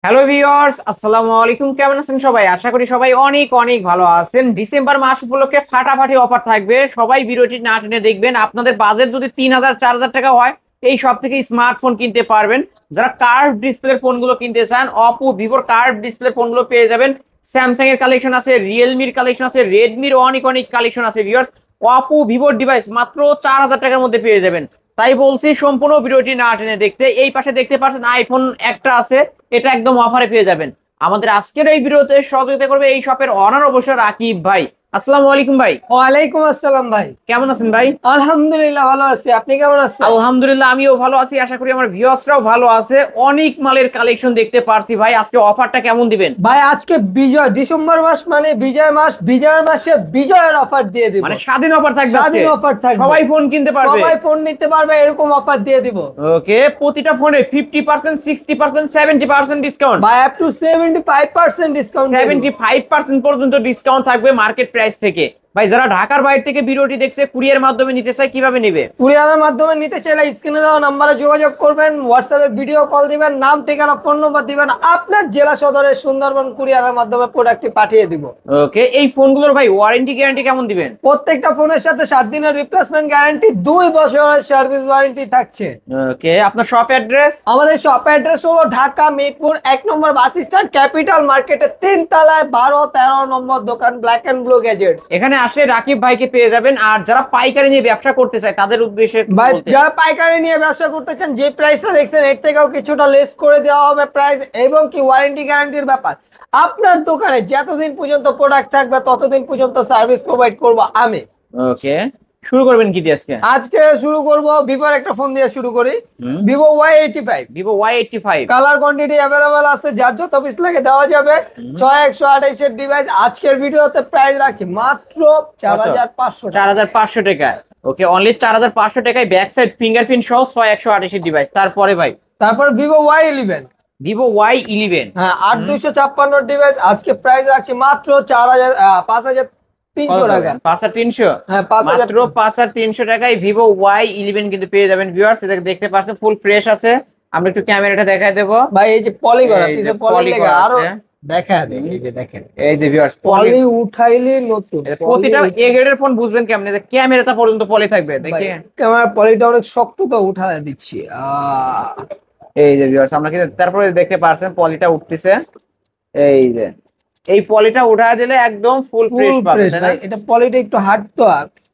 Hello viewers, আসসালামু আলাইকুম। কেমন আছেন সবাই? আশা করি সবাই অনেক অনেক ভালো আছেন। ডিসেম্বর মাস উপলক্ষে ফাটাফাটি অফার থাকবে, সবাই ভিডিওটি না টেনে দেখবেন। আপনাদের বাজেট যদি 3000-4000 টাকা হয়, এই সব থেকে স্মার্টফোন কিনতে পারবেন। যারা কার্ভ ডিসপ্লে ফোনগুলো কিনতে চান, অপো ভিভোর কার্ভ ডিসপ্লে ফোনগুলো পেয়ে যাবেন। স্যামসাং এর কালেকশন আছে, রিয়েলমির কালেকশন আছে, রেডমির অনেক অনেক কালেকশন আছে ভিউয়ার্স। অপো ভিভোর ডিভাইস মাত্র 4000 টাকার মধ্যে পেয়ে যাবেন। তাই বলছি সম্পূর্ণ ভিডিওটি না টেনে দেখতে। এই পাশে দেখতে পাচ্ছেন আইফোন একটা আছে, এটা একদম অফারে পেয়ে যাবেন। আমাদের আজকের এই ভিডিওতে সহযোগিতা করবে এই শপের অনার অবশ্য রাকিব ভাই। আসসালামু আলাইকুম ভাই। ওয়ালাইকুম আসসালাম ভাই। কেমন আছেন ভাই? আলহামদুলিল্লাহ ভালো আছি, আপনি কেমন আছেন? আলহামদুলিল্লাহ, আমিও ভালো আছি। আশা করি আমার ভিউয়ার্সরাও ভালো আছে। অনেক মালের কালেকশন দেখতে পারছি ভাই। আজকে অফারটা কেমন দিবেন ভাই আজকে বিজয়, ডিসেম্বর মাস মানে বিজয় মাস, বিজয়ের মাসে বিজয়ের অফার দিয়ে দিব। মানে স্বাধীন অফার থাকবে, স্বাধীন অফার থাকবে, সবাই ফোন কিনতে পারবে, সবাই ফোন নিতে পারবে, এরকম অফার দিয়ে দিব। ওকে, প্রতিটা ফোনে 50%, 60%, 70% ডিসকাউন্ট। ভাই আপ টু 75% ডিসকাউন্ট, 75% পর্যন্ত ডিসকাউন্ট থাকবে মার্কেট প্রাইস থেকে। ভাই যারা ঢাকার বাইরে থেকে ভিডিওটি দেখছে, কুরিয়ার মাধ্যমে নিতে চায়, কিভাবে নেবে? কুরিয়ারের মাধ্যমে নিতে চাইলে স্ক্রিনে দেওয়া নাম্বারে যোগাযোগ করবেন, হোয়াটসঅ্যাপে ভিডিও কল দিবেন, নাম ঠিকানা ফোন নম্বর দিবেন, আপনার জেলা সদরের সুন্দরবন কুরিয়ারের মাধ্যমে প্রোডাক্টটি পাঠিয়ে দিব। ওকে, এই ফোনগুলোর ভাই ওয়ারেন্টি গ্যারান্টি কেমন দিবেন? প্রত্যেকটা ফোনের সাথে 7 দিনের রিপ্লেসমেন্ট গ্যারান্টি, 2 বছরের সার্ভিস ওয়ারেন্টি থাকছে। ওকে, আপনার শপ অ্যাড্রেস? আমাদের শপ অ্যাড্রেস হলো ঢাকা মিরপুর 1 নম্বর বাস স্ট্যান্ড, ক্যাপিটাল মার্কেটের 3 তলায় 12-13 নম্বর দোকান, ব্ল্যাক এন্ড ব্লু গ্যাজেটস। এখানে আসলে রাকিব ভাইকে পেয়ে যাবেন। আর যারা পাইকারি নিয়ে ব্যবসা করতে চায় তাদের উদ্দেশ্যে ভাই যারা পাইকারি নিয়ে ব্যবসা করতে চান, যে প্রাইসটা দেখছেন এর থেকেও কিছুটা লেস করে দেওয়া হবে প্রাইস, এবং কি ওয়ারেন্টি গ্যারান্টির ব্যাপার। আপনার দোকানে যতদিন পর্যন্ত প্রোডাক্ট থাকবে ততদিন পর্যন্ত সার্ভিস প্রোভাইড করব আমি। ওকে, শুরু করবেন কি দিয়ে আজকে? আজকে শুরু করব ভিভোর একটা ফোন দিয়ে শুরু করি, Vivo Y85। Vivo Y85 colour quantity available আছে, যার যত পিস লাগে দেওয়া যাবে। 6128 এর ডিভাইস। আজকের ভিডিওতে প্রাইস রাখছি মাত্র 4500 টাকা। 4500 টাকায়। ওকে, অনলি 4500 টাকায় ব্যাক সাইড ফিঙ্গারপ্রিন্ট সহ 6128 এর ডিভাইস। তারপরে ভাই তারপর ভিভো Y11। ভিভো Y11, হ্যাঁ 8256 ডিভাইস। আজকে প্রাইস রাখছি মাত্র 5300 টাকা। 5300? হ্যাঁ মাত্র 5300 টাকায় ভিভো Y11 কিন্তু পেয়ে যাবেন ভিউয়ার্স। এটা দেখতে পাচ্ছেন ফুল ফ্রেশ আছে। আমরা একটু ক্যামেরাটা দেখায় দেব ভাই, এই যে পলি করা, এই যে পিছে পলি পলি লাগা, করা আরো আছে। দেখা দেন, এই যে দেখেন এই যে ভিউয়ার্স পলি উঠাইলে নতুন। প্রতিটা এ গ্রেডের ফোন বুঝবেন কেমনে, যে ক্যামেরাটা পর্যন্ত পলি থাকবে। দেখেন ক্যামেরা পলিটা অনেক শক্ত, তো উঠায় দিচ্ছি। এই যে ভিউয়ার্স, আমরা কিন্তু তারপরে দেখতে পারছেন পলিটা উঠতেছে। এই যে এই পলিটা উঠায় দিলে একদম ফুল ফ্রেশ পাবেন, তাই না? এটা পলিটা একটু হার্ড, তো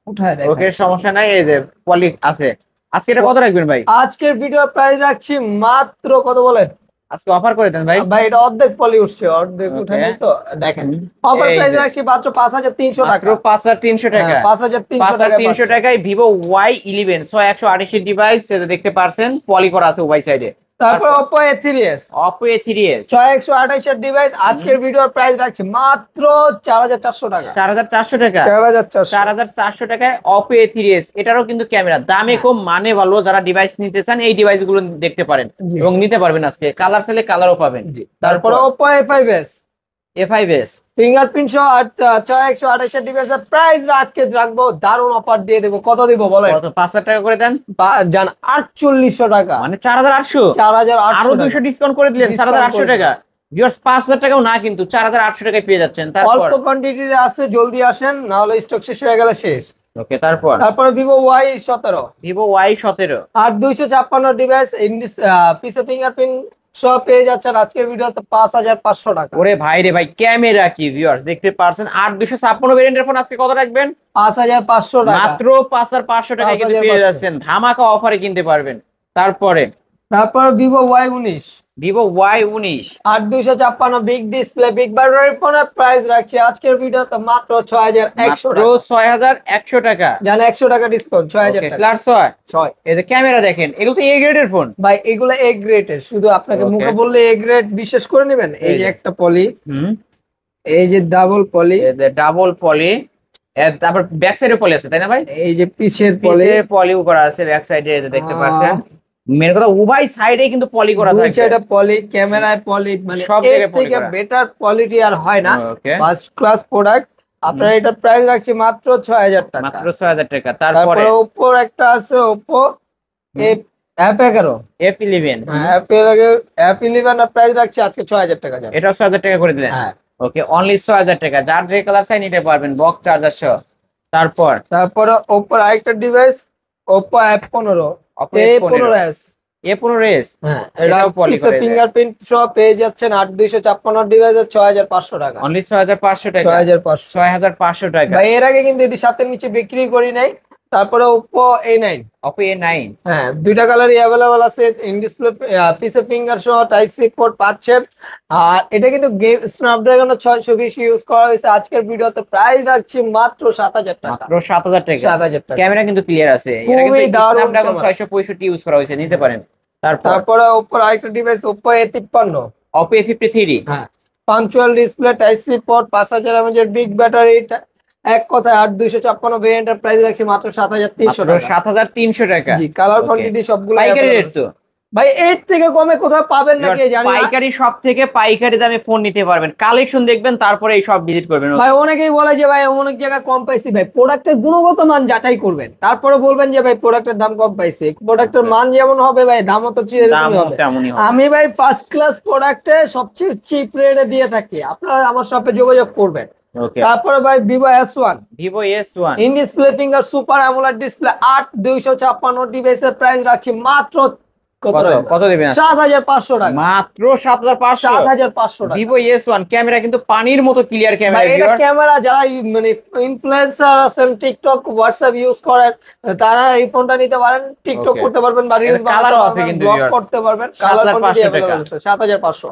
উঠায় দেয়। ওকে, সমস্যা নাই। এই যে পলি আছে। আজকে এটা কত রাখবেন ভাই? আজকের ভিডিওর প্রাইস রাখছি মাত্র, কত বলেন? আজকে অফার করে দেন ভাই। ভাই এটা অর্ধেক পলি উঠছে, অর্ধেক উঠে নেই তো দেখেন। অফার এই প্রাইস যে রাখছি মাত্র 5300 টাকা। মাত্র 5300 টাকা। 5300 টাকা। 5300 টাকায় ভিভো Y11 128 ডিভাইস দেখতে পারছেন, পলি করা আছে উভয় সাইডে। তারপর Oppo A3s। Oppo A3s 6128 এর ডিভাইস। আজকের ভিডিওর প্রাইস রাখছি মাত্র 4400 টাকা। 4400 টাকা। 4400। 4400 টাকায় Oppo A3s। এটারও কিন্তু ক্যামেরা দামে কম, মানে ভালো। যারা ডিভাইস নিতে চান এই ডিভাইস গুলো দেখতে পারেন এবং নিতে পারবেন। আজকে কালার চাইলে কালারও পাবেন। তারপর Oppo A5s। A5s ফিঙ্গারপ্রিন্ট সহ 6128 এর ডিভাইসের প্রাইস আজকে রাখবো দারুণ অফার দিয়ে দেবো। কত দিব বলেন? কত? 5000 টাকা করে দেন। জান 4800 টাকা, মানে 4800। 4800 আরো 200 ডিসকাউন্ট করে দিলেন, 4800 টাকা। ভিউয়ার্স 5000 টাকাও না, কিন্তু 4800 টাকায় পেয়ে যাচ্ছেন। তারপর অল্প কোয়ান্টিটিতে আছে, জলদি আসেন, না হলে স্টক শেষ হয়ে গেলে শেষ। ওকে, তারপর ভিভো Y17। ভিভো Y17 আর 256 ডিভাইস, পিসে ফিঙ্গারপ্রিন্ট সব পেয়ে যাচ্ছেন আজকের ভিডিওতে 5500 টাকা। ওরে ভাই রে ভাই, ক্যামেরা কি ভিউয়ার্স দেখতে পারছেন। 8256 ভেরিয়েন্টের ফোন আজকে কত রাখবেন? 5500 টাকা। মাত্র 5500 টাকায় কিন্তু পেয়ে যাচ্ছেন, ধামাকা অফারে কিনতে পারবেন। তারপর Vivo Y19। Vivo Y19 8256 big display big battery ফোনের প্রাইস রাখছি আজকের ভিডিওতে মাত্র 6100 মাত্র টাকা। 6100 টাকা। জান 100 টাকা ডিসকাউন্ট, 6000 টাকা। ক্লাস 6। এই যে ক্যামেরা দেখেন, এগুলো তো এ গ্রেডের ফোন ভাই, এগুলো এ গ্রেডের, শুধু আপনাকে মুখে বললে এ গ্রেড বিশেষ করে নেবেন। এই যে একটা পলি, এই যে ডাবল পলি, এই যে ডাবল পলি, তারপর ব্যাক সাইডে পলি আছে, তাই না ভাই? এই যে পিছের পলি, পলি করা আছে ব্যাক সাইডে, দেখতে পাচ্ছেন। মেন কথা উভয় সাইডে কিন্তু পলি করা দুই থাকে। সাইডে পলি, ক্যামেরায় পলি, মানে সব এর জায়গায় পলি থেকে করা। বেটার কোয়ালিটি আর হয় না। ওকে, ফার্স্ট ক্লাস প্রোডাক্ট। আপনার এটা প্রাইস রাখছি মাত্র 6000 টাকা। মাত্র 6000 টাকা। তারপরে তারপরে Oppo একটা আছে, Oppo F11 F11 F11 এর প্রাইস রাখছি আজকে 6000 টাকা জান। এটা 6000 টাকা করে দিলেন। হ্যাঁ ওকে, অনলি 6000 টাকা, যার যে কালার চাই নিতে পারবেন, বক্স চার্জার সহ। তারপরে Oppo আরেকটা device Oppo F15 Oppo F15 A15s A15s, হ্যাঁ এটাও পলি করে দেয়। ফিঙ্গারপ্রিন্ট সহ পেয়ে যাচ্ছেন 8256 ডিভাইসের 6500 টাকা। অনলি 6500 টাকা, 6500 6500 টাকা। ভাই এর আগে কিন্তু এটি 7 এর নিচে বিক্রি করি নাই। তারপরে Oppo A9 Oppo A9 হ্যাঁ দুইটা কালারই অ্যাভেলেবল আছে, ইন ডিসপ্লে পিসে ফিঙ্গার সহ টাইপ সি পোর্ট পাচ্ছেন। আর এটা কিন্তু স্ন্যাপড্রাগন 620 ইউজ করা হয়েছে। আজকের ভিডিওতে প্রাইস রাখছি মাত্র 7000 টাকা, মাত্র 7000 টাকা। 7000 টাকা। ক্যামেরা কিন্তু ক্লিয়ার আছে, খুবই দারুণ স্ন্যাপড্রাগন ক্যামেরা। 665 ইউজ করা হয়েছে, নিতে পারেন। তারপরে Oppo আরেকটা device Oppo A53 Oppo A53 হ্যাঁ punch hole display type C port 5000 mAh big battery, এক কথায় 8256 ভেরিয়েন্টের প্রাইস রাখছি মাত্র 7300 মাত্র টাকা। 7300 টাকা। জি কালার Okay. কোয়ান্টিটি সবগুলো পাইকারি available রেট আছে। তো ভাই এর থেকে কমে কোথাও পাবেন না কে জানি না। পাইকারি সব থেকে পাইকারি দামে ফোন নিতে পারবেন, কালেকশন দেখবেন, তারপরে এই সব ভিজিট করবেন। ভাই অনেকেই বলে যে ভাই অনেক জায়গায় কম পাইছি, ভাই প্রোডাক্টের গুণগত মান যাচাই করবেন, তারপরে বলবেন যে ভাই প্রোডাক্টের দাম কম পাইছি। প্রোডাক্টের মান যেমন হবে ভাই দামও তো এরকমই হবে। তেমনই হবে। আমি ভাই ফার্স্ট ক্লাস প্রোডাক্টে সবচেয়ে চিপ রেটে দিয়ে থাকি, আপনারা আমার শপে যোগাযোগ করবেন। ওকে, তারপরে ভাই Vivo S1 Vivo S1 in display finger super AMOLED display 8256 ডিভাইসের প্রাইস রাখছি মাত্র কত দিবেন? 7500 টাকা, মাত্র 7500। 7500 টাকা। Vivo S1 ক্যামেরা কিন্তু পানির মতো ক্লিয়ার ভাই ক্যামেরা। এটা ক্যামেরা যারা মানে ইনফ্লুয়েন্সার আছেন, টিকটক হোয়াটসঅ্যাপ ইউজ করেন, তারা এই ফোনটা নিতে পারেন, টিকটক Okay. করতে পারবেন বা রিলস এটা বানাতে কালারও আছে পারবেন, কিন্তু ব্লগ viewers। করতে পারবেন। কালার 7500 কোয়ান্টিটি টাকা। अवेलेबल আছে 7500।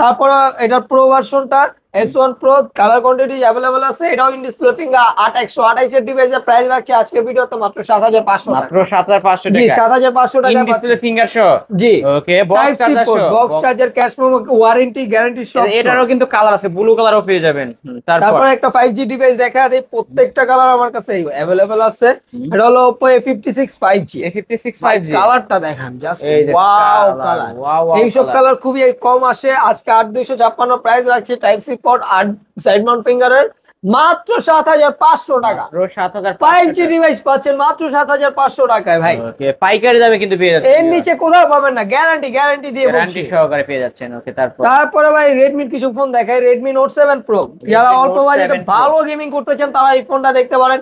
তারপর এটা প্রো ভার্সনটা S1 Pro colour quantity available আছে, এটাও ইন ডিসপ্লে ফিঙ্গার 8128 এর ডিভাইসের প্রাইস রাখছি আজকের ভিডিওতে মাত্র 7500 মাত্র টাকা। 7500 জি টাকা। 7500 টাকা ইন ডিসপ্লে ফিঙ্গার সহ। জি ওকে, বক্স চার্জার সহ। Box charger, cash memo, warranty guarantee সব সহ। এটারও কিন্তু কালার আছে, ব্লু কালারও পেয়ে যাবেন। তারপর তারপরে একটা 5G ডিভাইস দেখা দেই, প্রত্যেকটা কালার আমার কাছে अवेलेबल আছে। এটা হলো Oppo A56 5G। A56 ভাই 5G কালারটা দেখেন জাস্ট এই যে wow colour, colour. wow, wow এইসব colour। কালার খুবই কম আসে। আজকে 8256 প্রাইস রাখছি, টাইপ সি পোর্ট আর সাইড মাউন্ট ফিঙ্গারের মাত্র 7500 টাকা। মাত্র 7500 5G ডিভাইস পাচ্ছেন মাত্র 7500 টাকায় ভাই। ওকে, পাইকারি দামে কিন্তু পেয়ে যাচ্ছেন। এর নিচে কোথাও পাবেন না, গ্যারান্টি দিয়ে গ্যারান্টি বলছি। সহকারে পেয়ে যাচ্ছেন। ওকে, তারপরে ভাই রেডমির কিছু ফোন দেখাই, রেডমি নোট 7 প্রো। যারা অল্প Note বাজেটে 7 Pro। ভালো গেমিং করতে চান তারা এই ফোনটা দেখতে পারেন।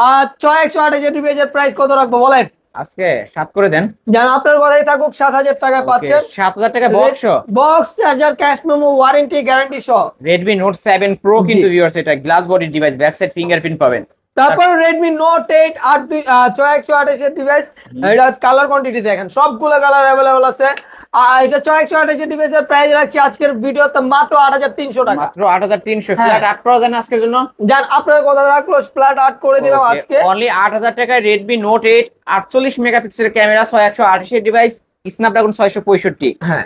আর 6128 ডিভাইসের প্রাইস কত রাখবো বলেন? আজকে 7 করে দেন। জান আপনার কথাই থাকুক, 7000 টাকায় পাচ্ছেন। 7000 টাকা box box charger, cash memo, warranty guarantee সহ। Redmi Note 7 Pro কিন্তু ভিউয়ার্স, এটা glass body device, back side fingerprint পাবেন। তারপর রেডমি নোট 8 6128 ডিভাইস। এটা কালার কোয়ান্টিটি দেখেন, সবগুলো কালার अवेलेबल আছে। আর এটা 6128 ডিভাইসের প্রাইস রাখছি আজকের ভিডিওতে মাত্র 8300 টাকা। মাত্র 8300। হ্যাঁ। ফ্ল্যাট 8 করে দেন আজকের জন্য। জান আপনার কথা রাখলো, ফ্ল্যাট 8 করে দিলাম আজকে। অনলি 8000 টাকায় Redmi Note 8 48 মেগাপিক্সেলের ক্যামেরা, 6128 ডিভাইস, স্ন্যাপড্রাগন 665। হ্যাঁ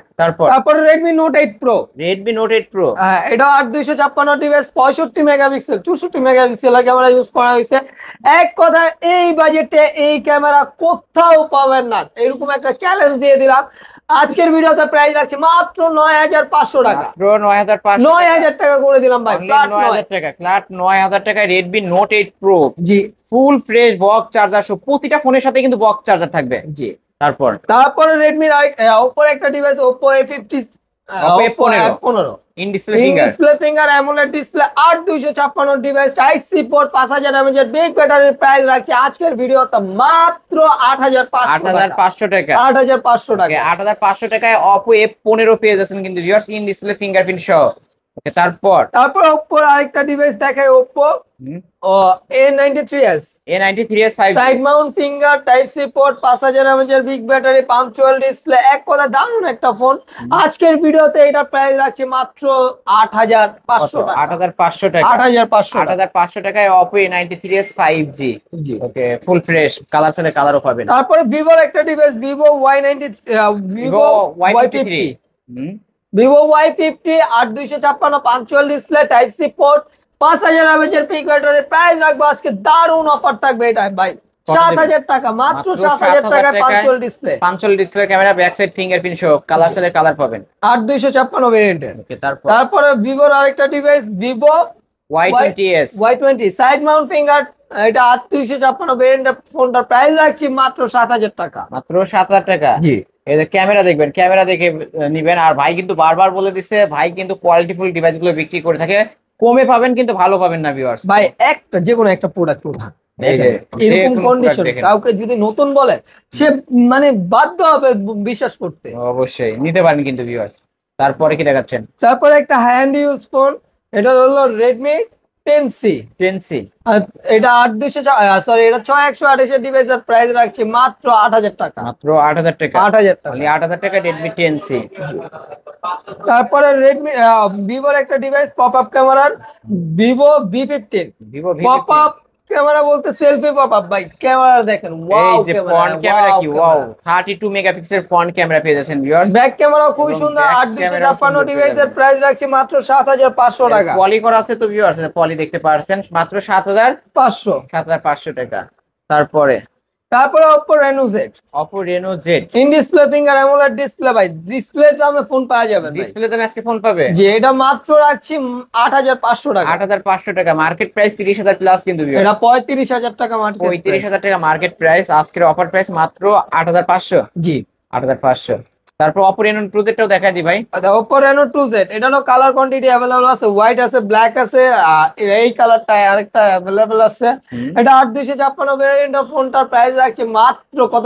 তারপর Redmi note 8 pro. Redmi Note 8 Pro এটা 8256 ডিভাইস, 65 মেগাপিক্সেল, 64 মেগাপিক্সেলের ক্যামেরা ইউজ করা হয়েছে। এক কথায় এই বাজেটে এই ক্যামেরা কোথাও পাবেন না, এরকম একটা চ্যালেঞ্জ দিয়ে দিলাম। আজকের ভিডিওতে প্রাইস রাখছি মাত্র 9500 টাকা। মাত্র 9500 9000 টাকা করে দিলাম ভাই, ফ্ল্যাট 9000 টাকা। ফ্ল্যাট 9000 টাকায় Redmi Note 8 Pro জি ফুল ফ্রেশ বক্স চার্জার সহ, প্রতিটা ফোনের সাথে কিন্তু বক্স চার্জার থাকবে। জি। তারপরে রেডমির ওপোর একটা device Oppo A50 Oppo A15 in display finger AMOLED display 8256 device, type C port, 5000 mAh big ব্যাটারির প্রাইস রাখছি আজকের ভিডিওতে মাত্র 8500 টাকা। 8500 টাকা। 8500 টাকা। 8500 টাকায় Oppo F15 পেয়ে যাচ্ছেন কিন্তু ভিউয়ার্স, ইন ডিসপ্লে ফিঙ্গারপ্রিন্ট সহ। ওকে, তারপর Oppo আরেকটা ডিভাইস দেখাই, Oppo A93s A93s 5G side mount finger, type C port, 5000 mAh big battery, punctual display, এক কথা দারুণ একটা ফোন। আজকের ভিডিওতে এটার প্রাইস রাখছি মাত্র 8500 টাকা। 8500 টাকা। 8500 টাকা। 8500 টাকায় Oppo A93s 5G। জি। ওকে, ফুল ফ্রেশ কালার, সাথে কালারও পাবেন। তারপরে ভিভোর একটা device Vivo Y50 Vivo Y50 8256 punch hole display, type C port, 5000 mAh big battery, price রাখবো আজকে দারুণ অফার থাকবে এটা ভাই 7000 টাকা, মাত্র 7000 টাকায় punctual display. Punctual display camera, back side fingerprint সহ, কালার সাথে কালার পাবেন। 8256 ভেরিয়েন্টের। ওকে, তারপরে ভিভোর আরেকটা device Vivo Y20s Y20 side mount finger, এটা 8256 ভেরিয়েন্টের ফোনটার প্রাইস রাখছি মাত্র 7000 টাকা। মাত্র 7,000 টাকা। জি এই যে ক্যামেরা দেখবেন, ক্যামেরা দেখে নিবেন। আর ভাই কিন্তু বারবার বলে দিচ্ছে, ভাই কিন্তু কোয়ালিটিফুল ডিভাইস গুলো বিক্রি করে থাকে, কমে পাবেন কিন্তু ভালো পাবেন না ভিউয়ার্স। ভাই একটা যে কোনো একটা প্রোডাক্ট উঠান, এই যে এরকম যে কোনো কন্ডিশন product দেখেন। কাউকে যদি নতুন বলে সে মানে বাধ্য হবে বিশ্বাস করতে। অবশ্যই নিতে পারেন কিন্তু ভিউয়ার্স। তারপরে কি দেখাচ্ছেন? তারপরে একটা হ্যান্ড ইউজ ফোন, এটা হলো রেডমি 10C। 10C। আর এটা 6128 এর ডিভাইসের প্রাইস রাখছি মাত্র 8000 টাকা। মাত্র 8,000 টাকা। 8000 টাকা। খালি 8,000 টাকা রেডমি 10C। তারপরে রেডমি ভিভোর একটা ডিভাইস পপ আপ ক্যামেরার, Vivo V15। Vivo pop up camera বলতে সেলফি পপ আপ, ভাই ক্যামেরা দেখেন, ওয়াও এই যে ফ্রন্ট ক্যামেরা কি ওয়াও, 32 মেগাপিক্সেল ফ্রন্ট ক্যামেরা পেয়ে যাচ্ছেন ভিউয়ার্স। ব্যাক ক্যামেরা খুবই এবং সুন্দর। back 8256 camera ডিভাইসের প্রাইস রাখছি মাত্র 7500 টাকা। পলি করা আছে তো ভিউয়ার্স, পলি দেখতে পাচ্ছেন, মাত্র 500। 7,500 টাকা। তারপরে Oppo Reno Z। Oppo Reno Z। In display finger AMOLED display, ভাই ডিসপ্লে দামে ফোন পাওয়া যাবে ভাই। ডিসপ্লে দামে আজকে ফোন পাবে। যে এটা মাত্র রাখছি 8500 টাকা। 8,500 টাকা। মার্কেট প্রাইস 30,000 প্লাস কিন্তু ভিউয়ার্স। এটা 35000 টাকা মার্কেট। 35,000 টাকা মার্কেট প্রাইস, আজকের অফার প্রাইস মাত্র 8,500। জি 8,500। তারপর Oppo Reno 2Z টাও দেখা দিই ভাই। আচ্ছা Oppo Reno 2Z, এটারও কালার কোয়ান্টিটি अवेलेबल আছে, হোয়াইট আছে, ব্ল্যাক আছে, এই কালারটা আরেকটা अवेलेबल আছে। এটা 8256 ভেরিয়েন্টের ফোনটার প্রাইস রাখছি মাত্র কত?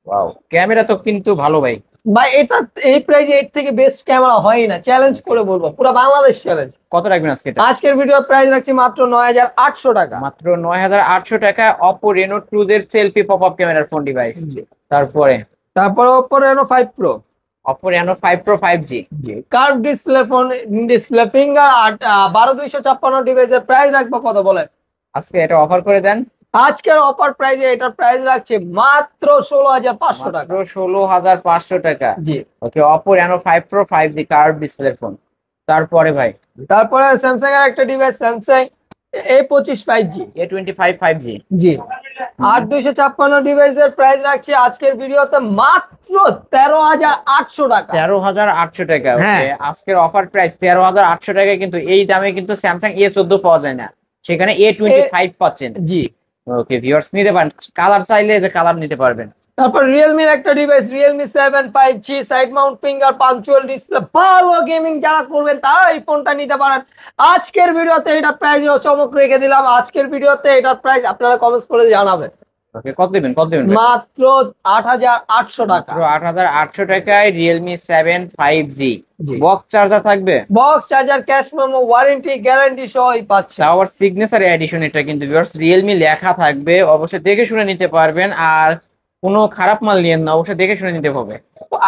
ওয়াও, ক্যামেরা তো কিন্তু ভালো ভাই। ভাই এটা এই প্রাইসে এর থেকে বেস্ট ক্যামেরা হয় না, চ্যালেঞ্জ করে বলবো, পুরো বাংলাদেশ চ্যালেঞ্জ। কত রাখবেন আজকে এটা? আজকের ভিডিওর প্রাইস রাখছি মাত্র 9800 টাকা। মাত্র 9,800 টাকা Oppo Reno 2Z selfie popup ক্যামেরার ফোন ডিভাইস। তারপরে Oppo Reno 5 Pro। Oppo Reno 5 Pro 5G। Curve display phone, display finger, আর 12256 ডিভাইসের প্রাইস রাখবো কত বলেন? আজকে এটা অফার করে দেন। আজকের অফার প্রাইসে এটার প্রাইস রাখছে মাত্র 16500 টাকা। মাত্র 16,500 টাকা। জি ওকে, Oppo Reno 5 Pro 5G curve display phone. তারপরে ভাই তারপরে স্যামসাং এর একটা device, Samsung A25 5G। A25 5G। জি 8256 ডিভাইসের প্রাইস রাখছি আজকের ভিডিওতে মাত্র 13800 টাকা। 13,800 টাকা। হ্যাঁ। ওকে, আজকের অফার প্রাইস 13,800 টাকা, কিন্তু এই দামে কিন্তু স্যামসাং A14 পাওয়া যায় না, সেখানে A25 পাচ্ছেন। জি ওকে ভিউয়ার্স, নিতে পারেন, কালার চাইলে যে কালার নিতে পারবেন। তারপর রিয়েলমির একটা device, Realme 7 5G, side mount finger, punctual display, ভালো গেমিং যারা করবেন তারা এই ফোনটা নিতে পারেন। আজকের ভিডিওতে এটার প্রাইস চমক রেখে দিলাম, আজকের ভিডিওতে এটার প্রাইস আপনারা কমেন্টস করে জানাবেন। ওকে, কত দিবেন ভাই? মাত্র 8800 টাকা। মাত্র 8,800 টাকায় Realme 7 5G। G. Box charger থাকবে, box charger, cash memo, warranty guarantee সহই পাচ্ছে। আবার সিগনেচার এডিশন এটা কিন্তু ভিউয়ার্স, রিয়েলমি লেখা থাকবে, অবশ্যই দেখে শুনে নিতে পারবেন। আর কোনো খারাপ মাল নিয়েন না, অবশ্যই দেখে শুনে নিতে হবে।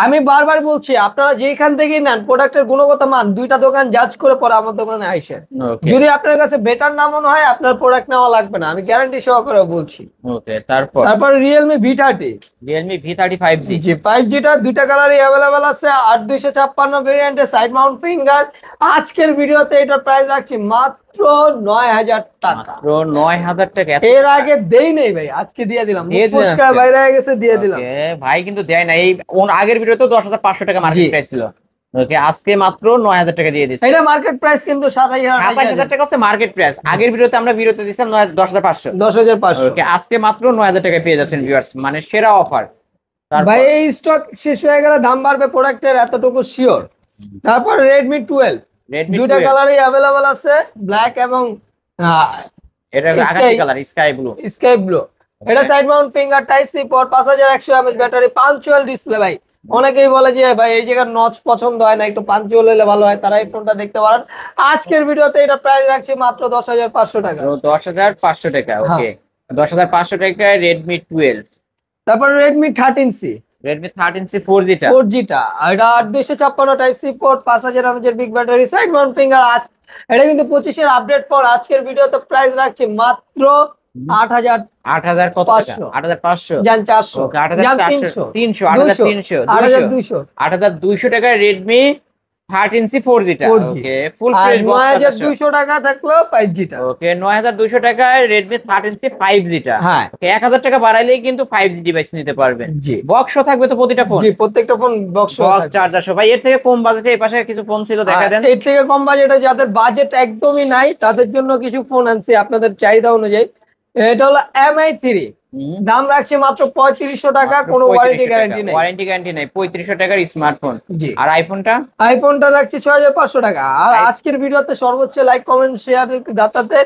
আমি বারবার বলছি আপনারা যেখান থেকেই নেন প্রোডাক্টের গুণগত মান দুইটা দোকান জাজ করে পরে আমার দোকানে আইসেন। ওকে যদি আপনার কাছে বেটার না মনে হয় আপনার প্রোডাক্ট নেওয়া লাগবে না, আমি গ্যারান্টি সহকারে বলছি। ওকে, তারপর Realme V30। Realme V30 5G। জি 5G টা দুইটা কালারই अवेलेबल আছে, 8256 ভেরিয়েন্টে, সাইড মাউন্ট ফিঙ্গার। আজকের ভিডিওতে এটার প্রাইস রাখছি মাত্র 9000 টাকা। মাত্র 9,000 টাকা। এর আগে দেই নেই ভাই, আজকে দিয়ে দিলাম, দিয়ে দিলেন পুরস্কার আজকে। বাইরে হয়ে গেছে, দিয়ে দিলাম। ওকে, ভাই কিন্তু দেয় না, এই ওর আগের ভিডিওতে 10,500 টাকা মার্কেট জি। প্রাইস ছিল। ওকে, আজকে মাত্র 9,000 টাকা দিয়ে দিচ্ছি। এটা মার্কেট প্রাইস কিন্তু 27,000 টাকা হচ্ছে মার্কেট প্রাইস। আগের ভিডিওতে আমরা ভিডিওতে দিছিলাম 10,500। 10500। ওকে, আজকে মাত্র 9,000 টাকা পেয়ে যাচ্ছেন ভিউয়ার্স, মানে সেরা অফার। ভাই এই স্টক শেষ হয়ে গেলে দাম বাড়বে প্রোডাক্টের, এতটুকু শিওর। তারপর রেডমি 12, রেডমি দুইটা কালারই अवेलेबल আছে, ব্ল্যাক এবং এটা Sky- আকাশি colour, sky blue. Sky blue. এটা side mount finger, type C port, 5100 mAh battery, punctual display. ভাই অনেকেই বলে যে ভাই এই জায়গার নচ পছন্দ হয় না, একটু পাঞ্চুয়াল হলে ভালো হয়, তারা এই ফোনটা দেখতে পারেন। আজকের ভিডিওতে এটা প্রাইস রাখছি মাত্র 10500 টাকা। 10,500 টাকা। ওকে, 10,500 টাকায় রেডমি 12। তারপর Redmi 13C, Redmi 13C 4G টা। 4G টা, এটা 8256 type C port, 5000 mAh big battery, side mount finger. এটা কিন্তু 25 এর আপডেট পর আজকের ভিডিওতে প্রাইস রাখছি মাত্র 8000। 8,000 কত টাকা? 500 8,500। জান 400, ওকে, জান 8,400 300, 300 8,300 8200। 8,200 টাকায় রেডমি 13C 4G টা। 4G ওকে, ফুল আর ফ্রেশ বক্স। 9200 টাকা থাকলো 5G টা। ওকে, 9,200 টাকায় রেডমি 13C 5G টা। হ্যাঁ ওকে, 1,000 টাকা বাড়াইলেই কিন্তু 5G ডিভাইস নিতে পারবেন। জি বক্সও থাকবে তো প্রতিটা ফোন। জি, প্রত্যেকটা ফোন বক্স বক্স চার্জার সহ। ভাই এর থেকে কম বাজেটে এই পাশে কিছু ফোন ছিল, দেখা দেন। এর থেকে কম বাজেটে যাদের বাজেট একদমই নাই তাদের জন্য কিছু ফোন আনছি আপনাদের চাহিদা অনুযায়ী। এটা হলো MI3, দাম রাখছি মাত্র 3500 টাকা, কোনো ওয়ারেন্টি গ্যারান্টি নেই। ওয়ারেন্টি গ্যারান্টি নেই, 3500 টাকার স্মার্টফোন। জি। আর আইফোনটা? আইফোনটা রাখছি 6500 টাকা। আর আজকের ভিডিওতে সর্বোচ্চ লাইক কমেন্ট শেয়ার দাতাতে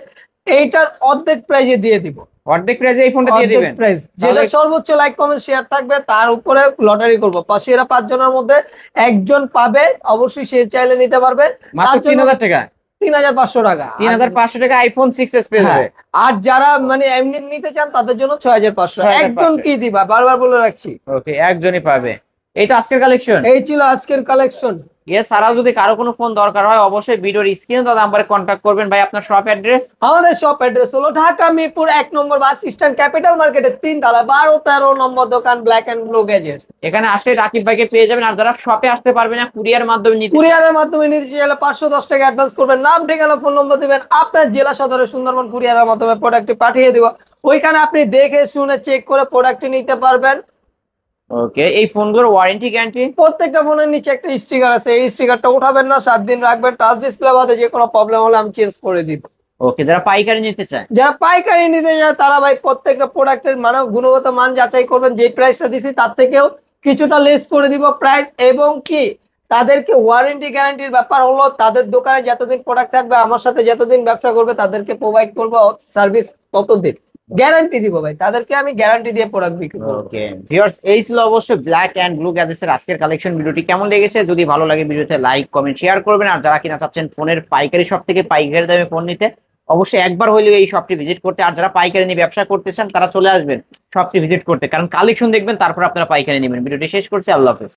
এইটার অর্ধেক প্রাইজে দিয়ে দিব। অর্ধেক প্রাইসে এই ফোনটা দিয়ে দিবেন? প্রাইস যেটা সর্বোচ্চ লাইক কমেন্ট শেয়ার থাকবে তার উপরে লটারি করব, পাশে এরা 5 জনের মধ্যে একজন পাবে, অবশ্যই সে চাইলে নিতে পারবে। মাত্র 3000 টাকা, 3500 টাকা, 3500 টাকা আইফোন 6s পেয়ে যাবে। আর যারা মানে এমনি নিতে চান তাদের জন্য 6500। একজন কি দিবা, বারবার বলে রাখছি। ওকে, একজনই পাবে। এই তো আজকের কালেকশন। এই ছিল আজকের কালেকশন। এছাড়াও যদি কারো কোনো ফোন দরকার হয় অবশ্যই ভিডিওর স্ক্রিনে দেওয়া নাম্বারে কন্ট্যাক্ট করবেন। ভাই আপনার শপ অ্যাড্রেস? আমাদের শপ অ্যাড্রেস হলো ঢাকা মিরপুর 1 নম্বর বাস স্ট্যান্ড, ক্যাপিটাল মার্কেটের 3 তলা 12-13 নম্বর দোকান, ব্ল্যাক এন্ড ব্লু গ্যাজেটস। এখানে আসলে রাকিব ভাইকে পেয়ে যাবেন। আর যারা শপে আসতে পারবে না, কুরিয়ার মাধ্যমে নিতে, কুরিয়ারের মাধ্যমে নিতে চাইলে 510 টাকা অ্যাডভান্স করবেন, নাম ঠিকানা ফোন নম্বর দিবেন, আপনার জেলা সদরে সুন্দরবন কুরিয়ারের মাধ্যমে প্রোডাক্টটি পাঠিয়ে দিব। ওইখানে আপনি দেখে শুনে চেক করে প্রোডাক্টটি নিতে পারবেন। ওকে, এই ফোনগুলোর ওয়ারেন্টি গ্যারান্টি? প্রত্যেকটা ফোনের নিচে একটা স্টিকার আছে, এই স্টিকারটা উঠাবেন না, 7 দিন রাখবেন। টাচ ডিসপ্লে বাদে যে কোনো প্রবলেম হলে আমি চেঞ্জ করে দিব। ওকে, যারা পাইকারি নিতে চায়? যারা পাইকারি নিতে যায় তারা ভাই প্রত্যেকটা প্রোডাক্টের মানে গুণগত মান যাচাই করবেন, যে প্রাইসটা দিছি তার থেকেও কিছুটা লেস করে দিব প্রাইস। এবং কি তাদেরকে ওয়ারেন্টি গ্যারান্টির ব্যাপার হলো, তাদের দোকানে যতদিন প্রোডাক্ট থাকবে, আমার সাথে যতদিন ব্যবসা করবে তাদেরকে প্রোভাইড করবো সার্ভিস, ততদিন গ্যারান্টি দিব ভাই, তাদেরকে আমি গ্যারান্টি দিয়ে প্রোডাক্ট বিক্রি করব। ওকে ভিউয়ার্স, এই ছিল অবশ্যই ব্ল্যাক এন্ড ব্লু গ্যাজেটস এর আজকের কালেকশন। ভিডিওটি কেমন লেগেছে? যদি ভালো লাগে ভিডিওতে লাইক কমেন্ট শেয়ার করবেন। আর যারা কিনা চাচ্ছেন ফোনের পাইকারি শপ থেকে পাইকারি দামে ফোন নিতে, অবশ্যই একবার হলেও এই শপটি ভিজিট করতে। আর যারা পাইকারি নিয়ে ব্যবসা করতে চান তারা চলে আসবেন শপটি ভিজিট করতে, কারণ কালেকশন দেখবেন তারপর আপনারা পাইকারি নেবেন। ভিডিওটি শেষ করছি, আল্লাহ হাফেজ।